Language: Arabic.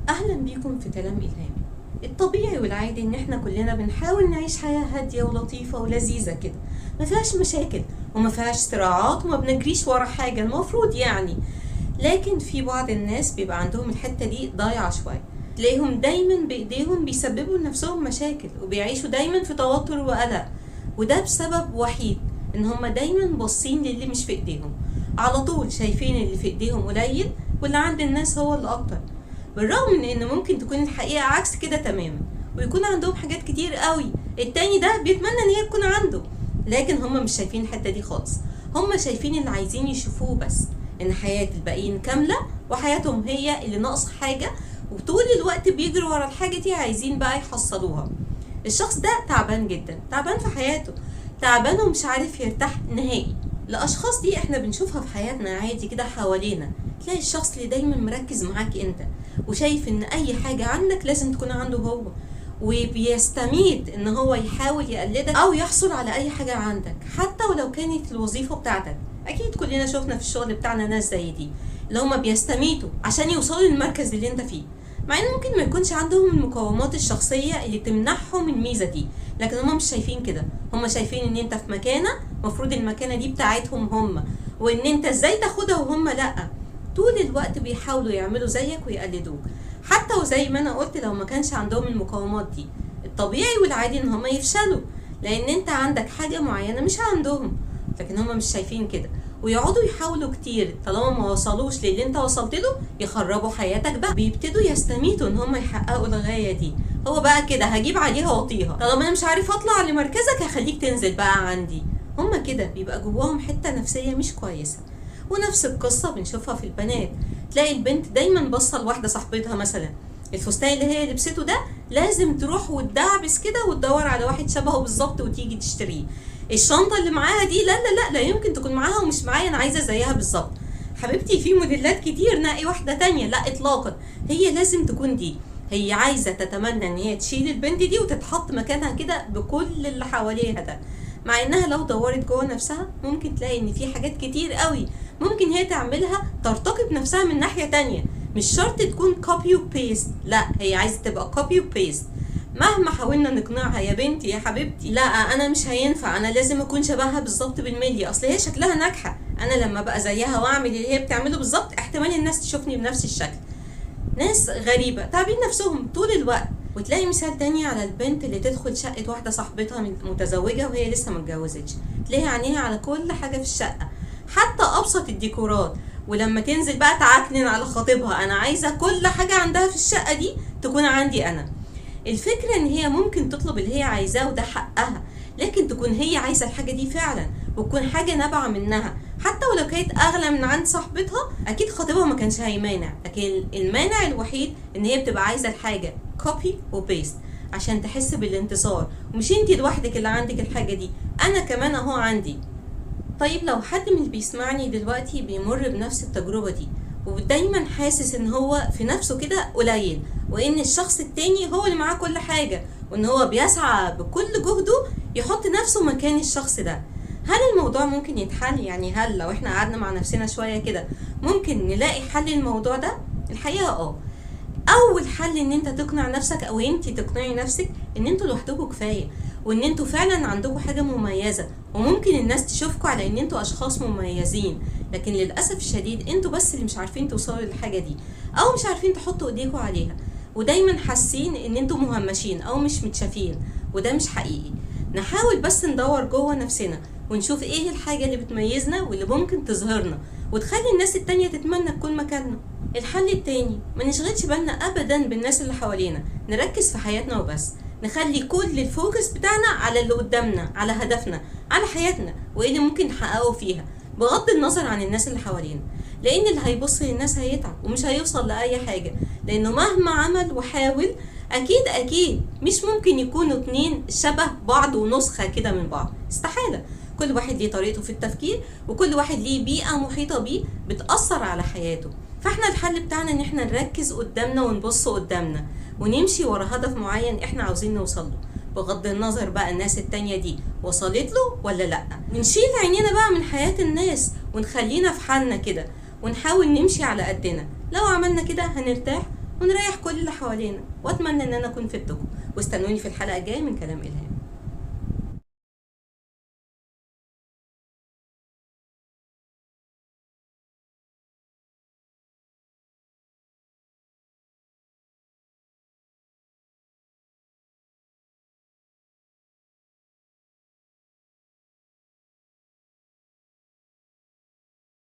أهلا بيكم في كلام إلهامي. الطبيعي والعادي إن إحنا كلنا بنحاول نعيش حياة هادية ولطيفة ولذيذة كده، ما فيهاش مشاكل وما فيهاش صراعات وما بنجريش ورا حاجة المفروض يعني. لكن في بعض الناس بيبقى عندهم الحتة دي ضايعة شوية، تلاقيهم دايما بإيديهم بيسببوا لنفسهم مشاكل وبيعيشوا دايما في توتر وقلق، وده بسبب وحيد إن هما دايما باصين للي مش في إيديهم، على طول شايفين اللي في إيديهم قليل واللي عند الناس هو اللي أكتر، بالرغم من ان ممكن تكون الحقيقة عكس كده تماما، ويكون عندهم حاجات كتير قوي التاني ده بيتمنى ان هي تكون عنده، لكن هم مش شايفين الحتة دي خالص. هم شايفين اللي عايزين يشوفوه بس، ان حياة الباقيين كاملة وحياتهم هي اللي ناقص حاجة، وطول الوقت بيجروا ورا الحاجة دي عايزين بقى يحصلوها. الشخص ده تعبان جدا، تعبان في حياته، تعبان ومش عارف يرتاح نهائي. الاشخاص دي احنا بنشوفها في حياتنا عادي كده حوالينا، تلاقي الشخص اللي دايما مركز معاك انت وشايف ان اي حاجة عندك لازم تكون عنده هو، وبيستميت ان هو يحاول يقلدك او يحصل على اي حاجة عندك حتى ولو كانت الوظيفة بتاعتك. اكيد كلنا شفنا في الشغل بتاعنا ناس زي دي اللي هما بيستميتوا عشان يوصلوا للمركز اللي انت فيه، مع ان ممكن ما يكونش عندهم المقومات الشخصية اللي تمنحهم الميزة دي، لكن هما مش شايفين كده. هما شايفين ان انت في مكانة مفروض المكانة دي بتاعتهم هما، وان انت ازاي تاخدها وهما لأ. طول الوقت بيحاولوا يعملوا زيك ويقلدوك، حتى وزي ما انا قلت لو ما كانش عندهم المقومات دي الطبيعي والعادي ان هما يفشلوا، لان انت عندك حاجة معينة مش عندهم، لكن هما مش شايفين كده ويقعدوا يحاولوا كتير. طالما ما وصلوش للي انت وصلت له يخربوا حياتك بقى، بيبتدوا يستميتوا ان هما يحققوا الغاية دي. هو بقى كده هجيب عليها واطيها، طالما انا مش عارف اطلع لمركزك هخليك تنزل بقى عندي. هما كده بيبقى جواهم حتة نفسية مش كويسة. ونفس القصة بنشوفها في البنات، تلاقي البنت دايما باصة لواحدة صاحبتها مثلا الفستان اللي هي لبسته ده لازم تروح وتدعبس كده وتدور على واحد شبهه بالظبط وتيجي تشتريه. الشنطة اللي معاها دي لا لا لا لا يمكن تكون معاها ومش معايا، انا عايزة زيها بالظبط. حبيبتي في موديلات كتير، نقي واحدة تانية. لا اطلاقا، هي لازم تكون دي. هي عايزة تتمنى ان هي تشيل البنت دي وتتحط مكانها كده بكل اللي حواليها ده، مع انها لو دورت جوه نفسها ممكن تلاقي ان في حاجات كتير قوي ممكن هي تعملها ترتقي بنفسها من ناحية تانية. مش شرط تكون كوبي وبيست، لا هي عايزة تبقى كوبي وبيست. مهما حاولنا نقنعها يا بنتي يا حبيبتي لا انا مش هينفع، انا لازم اكون شبهها بالظبط بالملي، اصل هي شكلها ناجحة، انا لما بقى زيها واعمل اللي هي بتعمله بالظبط احتمال الناس تشوفني بنفس الشكل. ناس غريبة تعبين نفسهم طول الوقت. وتلاقي مثال تاني على البنت اللي تدخل شقة واحدة صاحبتها متزوجة وهي لسه متجوزتش، تلاقي عينيها على كل حاجة في الشقة حتى أبسط الديكورات، ولما تنزل بقى تعكنن على خطيبها أنا عايزة كل حاجة عندها في الشقة دي تكون عندي أنا. الفكرة إن هي ممكن تطلب اللي هي عايزاه وده حقها، لكن تكون هي عايزة الحاجة دي فعلا وتكون حاجة نابعة منها، حتى ولو كانت أغلى من عند صاحبتها أكيد خطيبها ما كانش هيمانع، لكن المانع الوحيد إن هي بتبقى عايزة الحاجة كوبي وبيست عشان تحس بالانتصار، ومش انتي لوحدك اللي عندك الحاجة دي، أنا كمان أهو عندي. طيب لو حد من اللي بيسمعني دلوقتي بيمر بنفس التجربة دي ودايما حاسس ان هو في نفسه كده قليل، وان الشخص التاني هو اللي معاه كل حاجة، وان هو بيسعى بكل جهده يحط نفسه مكان الشخص ده، هل الموضوع ممكن يتحل؟ يعني هل لو احنا قعدنا مع نفسنا شوية كده ممكن نلاقي حل للموضوع ده؟ الحقيقة اول حل ان انت تقنع نفسك او انت تقنعي نفسك ان انتوا لوحدكم كفايه، وان انتوا فعلا عندكم حاجه مميزه، وممكن الناس تشوفكم على ان انتوا اشخاص مميزين، لكن للاسف الشديد انتوا بس اللي مش عارفين توصلوا للحاجه دي او مش عارفين تحطوا ايديكم عليها، ودايما حاسين ان انتوا مهمشين او مش متشافين، وده مش حقيقي. نحاول بس ندور جوه نفسنا ونشوف ايه الحاجه اللي بتميزنا واللي ممكن تظهرنا وتخلي الناس التانية تتمنى تكون مكاننا. الحل التاني ما نشغلش بالنا ابدا بالناس اللي حوالينا، نركز في حياتنا وبس، نخلي كل الفوكس بتاعنا على اللي قدامنا، على هدفنا، على حياتنا وايه اللي ممكن نحققه فيها بغض النظر عن الناس اللي حوالينا، لان اللي هيبص للناس هيتعب ومش هيوصل لاي حاجة، لانه مهما عمل وحاول اكيد مش ممكن يكونوا اتنين شبه بعض ونسخة كده من بعض، استحالة. كل واحد ليه طريقته في التفكير، وكل واحد ليه بيئة محيطة بيه بتأثر على حياته. فاحنا الحل بتاعنا ان احنا نركز قدامنا ونبص قدامنا ونمشي ورا هدف معين احنا عاوزين نوصل له، بغض النظر بقى الناس التانية دي وصلت له ولا لا. نشيل عينينا بقى من حياة الناس ونخلينا في حالنا كده ونحاول نمشي على قدنا. لو عملنا كده هنرتاح ونريح كل اللي حوالينا. واتمنى ان انا اكون فدتكم، واستنوني في الحلقة الجاية من كلام إلهام.